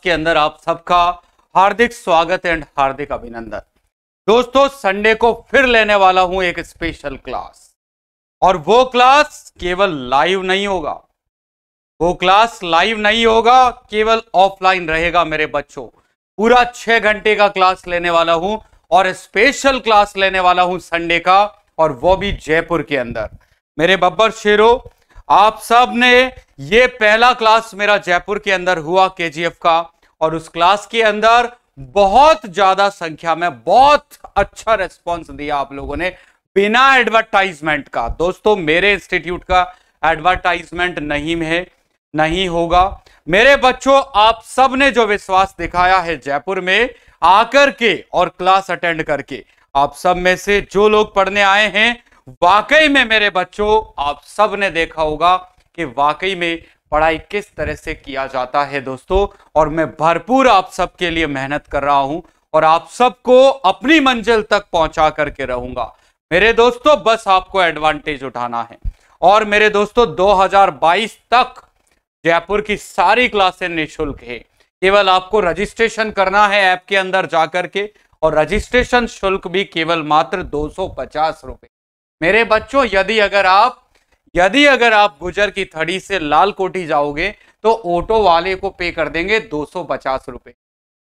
के अंदर आप सबका हार्दिक स्वागत एंड हार्दिक अभिनंदन। दोस्तों, संडे को फिर लेने वाला हूं एक स्पेशल क्लास, और वो क्लास केवल लाइव नहीं होगा, केवल ऑफलाइन रहेगा मेरे बच्चों। पूरा 6 घंटे का क्लास लेने वाला हूं और स्पेशल क्लास लेने वाला हूं संडे का, और वो भी जयपुर के अंदर। मेरे बब्बर शेरों, आप सब ने ये पहला क्लास मेरा जयपुर के अंदर हुआ केजीएफ का, और उस क्लास के अंदर बहुत ज्यादा संख्या में बहुत अच्छा रिस्पांस दिया आप लोगों ने, बिना एडवर्टाइजमेंट का। दोस्तों, मेरे इंस्टीट्यूट का एडवर्टाइजमेंट नहीं होगा। मेरे बच्चों, आप सब ने जो विश्वास दिखाया है जयपुर में आकर के और क्लास अटेंड करके, आप सब में से जो लोग पढ़ने आए हैं, वाकई में मेरे बच्चों आप सब ने देखा होगा कि वाकई में पढ़ाई किस तरह से किया जाता है दोस्तों। और मैं भरपूर आप सबके लिए मेहनत कर रहा हूं और आप सबको अपनी मंजिल तक पहुंचा करके रहूंगा मेरे दोस्तों। बस आपको एडवांटेज उठाना है। और मेरे दोस्तों, 2022 तक जयपुर की सारी क्लासें निःशुल्क है। केवल आपको रजिस्ट्रेशन करना है ऐप के अंदर जाकर के, और रजिस्ट्रेशन शुल्क भी केवल मात्र 250 रुपए। मेरे बच्चों, यदि अगर आप गुजर की थड़ी से लाल कोठी जाओगे तो ऑटो वाले को पे कर देंगे 250 रुपए।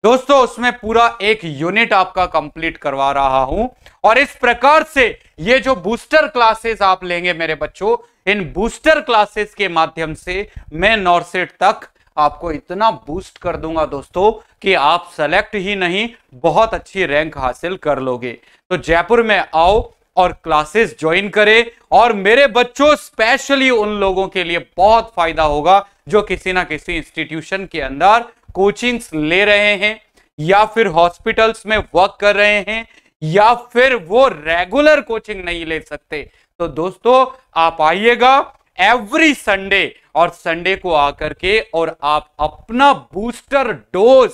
दोस्तों, उसमें पूरा एक यूनिट आपका कंप्लीट करवा रहा हूं, और इस प्रकार से ये जो बूस्टर क्लासेस आप लेंगे मेरे बच्चों, इन बूस्टर क्लासेस के माध्यम से मैं नॉर्सेट तक आपको इतना बूस्ट कर दूंगा दोस्तों कि आप सेलेक्ट ही नहीं, बहुत अच्छी रैंक हासिल कर लोगे। तो जयपुर में आओ और क्लासेस ज्वाइन करें। और मेरे बच्चों, स्पेशली उन लोगों के लिए बहुत फायदा होगा जो किसी ना किसी इंस्टीट्यूशन के अंदर कोचिंग्स ले रहे हैं, या फिर हॉस्पिटल्स में वर्क कर रहे हैं, या फिर वो रेगुलर कोचिंग नहीं ले सकते। तो दोस्तों, आप आइएगा एवरी संडे, और संडे को आकर के और आप अपना बूस्टर डोज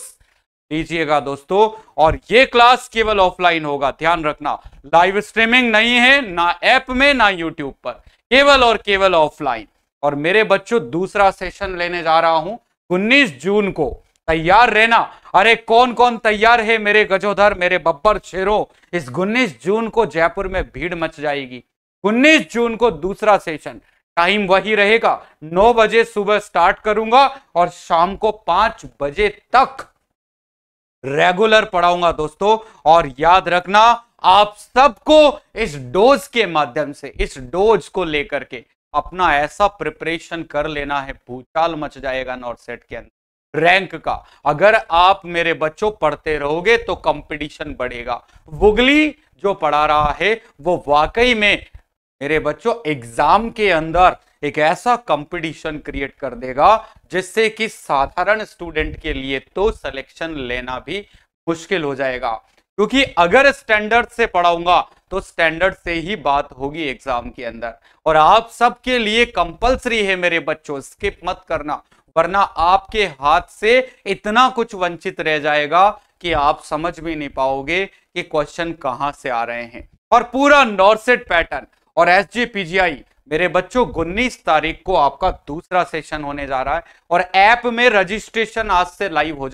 लीजिएगा दोस्तों। और ये क्लास केवल ऑफलाइन होगा, ध्यान रखना। लाइव स्ट्रीमिंग नहीं है, ना ऐप में ना यूट्यूब पर, केवल और केवल ऑफलाइन। और मेरे बच्चों, दूसरा सेशन लेने जा रहा हूं 19 जून को, तैयार रहना। अरे कौन कौन तैयार है मेरे गजोधर, मेरे बब्बर शेरों? इस 19 जून को जयपुर में भीड़ मच जाएगी। 19 जून को दूसरा सेशन, टाइम वही रहेगा, 9 बजे सुबह स्टार्ट करूंगा और शाम को 5 बजे तक रेगुलर पढ़ाऊंगा दोस्तों। और याद रखना, आप सबको इस डोज के माध्यम से, इस डोज को लेकर के अपना ऐसा प्रिपरेशन कर लेना है, भूचाल मच जाएगा नॉर्सेट के अंदर रैंक का। अगर आप मेरे बच्चों पढ़ते रहोगे तो कंपटीशन बढ़ेगा। वुगली जो पढ़ा रहा है वो वाकई में मेरे बच्चों एग्जाम के अंदर एक ऐसा कंपटीशन क्रिएट कर देगा जिससे कि साधारण स्टूडेंट के लिए तो सिलेक्शन लेना भी मुश्किल हो जाएगा। क्योंकि अगर स्टैंडर्ड से पढ़ाऊंगा तो स्टैंडर्ड से ही बात होगी एग्जाम के अंदर। और आप सबके लिए कंपलसरी है मेरे बच्चों, स्किप मत करना, वरना आपके हाथ से इतना कुछ वंचित रह जाएगा कि आप समझ भी नहीं पाओगे कि क्वेश्चन कहां से आ रहे हैं। और पूरा नॉर्सेट पैटर्न और एसजीपीजीआई मेरे बच्चों 19 तारीख को आपका दूसरा सेशन होने जा रहा है। और ऐप में रजिस्ट्रेशन आज से लाइव हो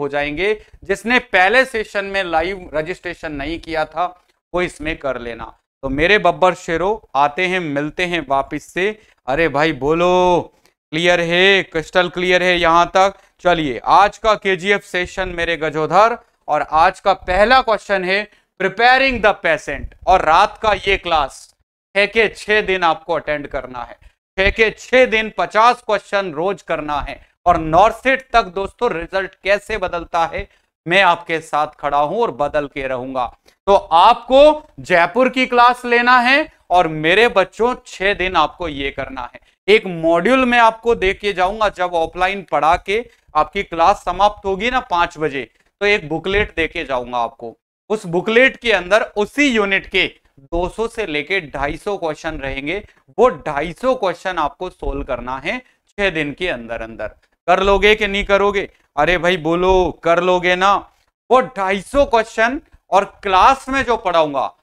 जाएंगे, जिसने पहले सेशन में लाइव रजिस्ट्रेशन नहीं किया था वो इसमें कर लेना। तो मेरे बब्बर शेरों, आते हैं, मिलते हैं वापिस से। अरे भाई बोलो, क्लियर है, क्रिस्टल क्लियर है यहां तक? चलिए, आज का केजीएफ सेशन मेरे गजोधर, और आज का पहला क्वेश्चन है प्रिपेयरिंग द पेशेंट। और रात का ये क्लास 6 के 6 दिन आपको अटेंड करना है, 6 के 6 दिन 50 क्वेश्चन रोज करना है। और नॉर्सेट तक दोस्तों रिजल्ट कैसे बदलता है, मैं आपके साथ खड़ा हूं और बदल के रहूंगा। तो आपको जयपुर की क्लास लेना है, और मेरे बच्चों 6 दिन आपको ये करना है। एक मॉड्यूल में आपको दे के जाऊंगा, जब ऑफलाइन पढ़ा के आपकी क्लास समाप्त होगी ना 5 बजे, तो एक बुकलेट दे के जाऊंगा आपको। उस बुकलेट के अंदर उसी यूनिट के 200 से लेके 250 क्वेश्चन रहेंगे। वो 250 क्वेश्चन आपको सोल्व करना है 6 दिन के अंदर अंदर। कर लोगे कि नहीं करोगे? अरे भाई बोलो, कर लोगे ना? वो 250 क्वेश्चन, और क्लास में जो पढ़ाऊंगा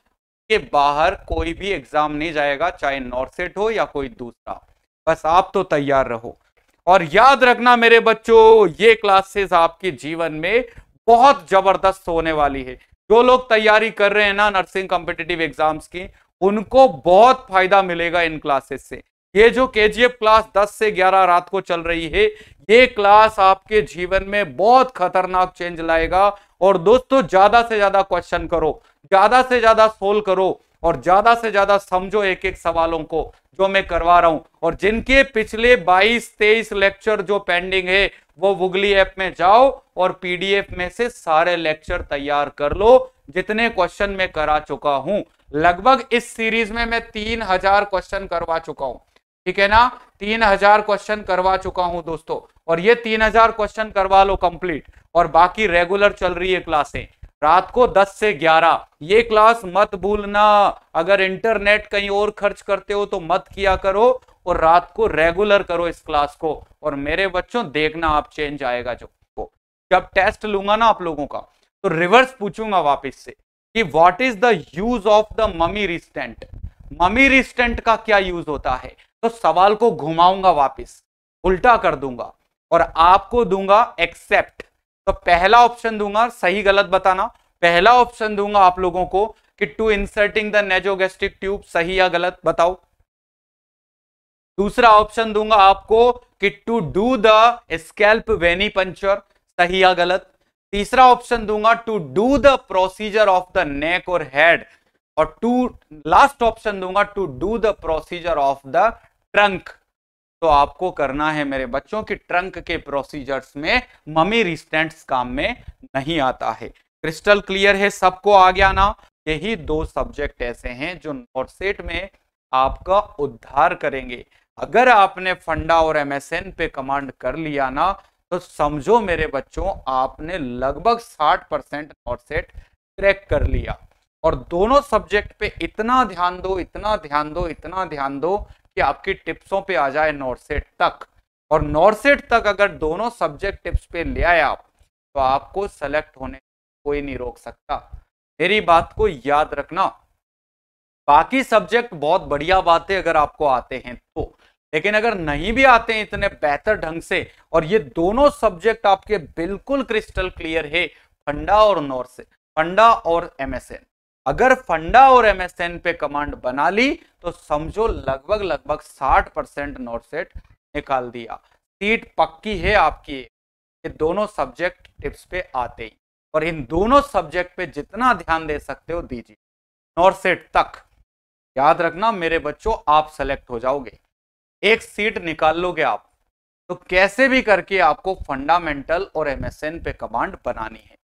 के बाहर कोई भी एग्जाम नहीं जाएगा, चाहे नॉर्सेट हो या कोई दूसरा। बस आप तो तैयार रहो। और याद रखना मेरे बच्चों, ये क्लासेस आपके जीवन में बहुत जबरदस्त होने वाली है। जो लोग तैयारी कर रहे हैं ना नर्सिंग कॉम्पिटिटिव एग्जाम्स की, उनको बहुत फायदा मिलेगा इन क्लासेस से। ये जो केजीएफ क्लास 10 से 11 रात को चल रही है, ये क्लास आपके जीवन में बहुत खतरनाक चेंज लाएगा। और दोस्तों, ज्यादा से ज्यादा क्वेश्चन करो, ज्यादा से ज्यादा सोल्व करो, और ज्यादा से ज्यादा समझो एक एक सवालों को जो मैं करवा रहा हूं। और जिनके पिछले 22-23 लेक्चर जो पेंडिंग है, वो गूगली ऐप में जाओ और पीडीएफ में से सारे लेक्चर तैयार कर लो, जितने क्वेश्चन मैं करा चुका हूं। लगभग इस सीरीज में मैं 3000 क्वेश्चन करवा चुका हूं, ठीक है ना। 3000 क्वेश्चन करवा चुका हूं दोस्तों, और ये 3000 क्वेश्चन करवा लो कंप्लीट। और बाकी रेगुलर चल रही है क्लासें रात को 10 से 11। ये क्लास मत भूलना। अगर इंटरनेट कहीं और खर्च करते हो तो मत किया करो, और रात को रेगुलर करो इस क्लास को। और मेरे बच्चों, देखना आप चेंज आएगा। जब टेस्ट लूंगा ना आप लोगों का, तो रिवर्स पूछूंगा वापस से कि what is the use of the mummy रिस्टेंट। Mummy रिस्टेंट का क्या यूज होता है, तो सवाल को घुमाऊंगा वापस, उल्टा कर दूंगा और आपको दूंगा एक्सेप्ट। तो पहला ऑप्शन दूंगा, सही गलत बताना। पहला ऑप्शन दूंगा आप लोगों को कि to inserting the nasogastric tube, सही या गलत बताओ। दूसरा ऑप्शन दूंगा आपको कि to do the scalp vein puncture, सही या गलत। तीसरा ऑप्शन दूंगा to do the procedure of the neck और हेड, और लास्ट ऑप्शन दूंगा to do the procedure of the trunk. तो आपको करना है मेरे बच्चों कि ट्रंक के प्रोसीजर्स में ममी रिस्टेंट्स काम में नहीं आता है। क्रिस्टल क्लियर है सबको? आ गया ना। यही 2 सब्जेक्ट ऐसे हैं जो नॉर्सेट में आपका उद्धार करेंगे। अगर आपने फंडा और एमएसएन पे कमांड कर लिया ना, तो समझो मेरे बच्चों, आपने लगभग 60% नॉर्सेट क्रैक कर लिया। और दोनों सब्जेक्ट पे इतना ध्यान दो, इतना ध्यान दो, इतना ध्यान दो कि आपकी टिप्सों पे आ जाए नॉर्सेट तक। और नॉर्सेट तक अगर दोनों सब्जेक्ट टिप्स पे ले आए आप, तो आपको सेलेक्ट होने कोई नहीं रोक सकता। मेरी बात को याद रखना। बाकी सब्जेक्ट बहुत बढ़िया बात है अगर आपको आते हैं तो, लेकिन अगर नहीं भी आते हैं इतने बेहतर ढंग से, और ये दोनों सब्जेक्ट आपके बिल्कुल क्रिस्टल क्लियर है, फंडा और नॉर्सेट, फंडा और एमएसएन, अगर फंडा और एमएसएन पे कमांड बना ली तो समझो लगभग 60% नॉर्सेट निकाल दिया। सीट पक्की है आपकी। ये दोनों सब्जेक्ट टिप्स पे आते ही, और इन दोनों सब्जेक्ट पे जितना ध्यान दे सकते हो दीजिए, नॉर्सेट तक। याद रखना मेरे बच्चों, आप सेलेक्ट हो जाओगे, एक सीट निकाल लोगे आप। तो कैसे भी करके आपको फंडामेंटल और एमएसएन पे कमांड बनानी है।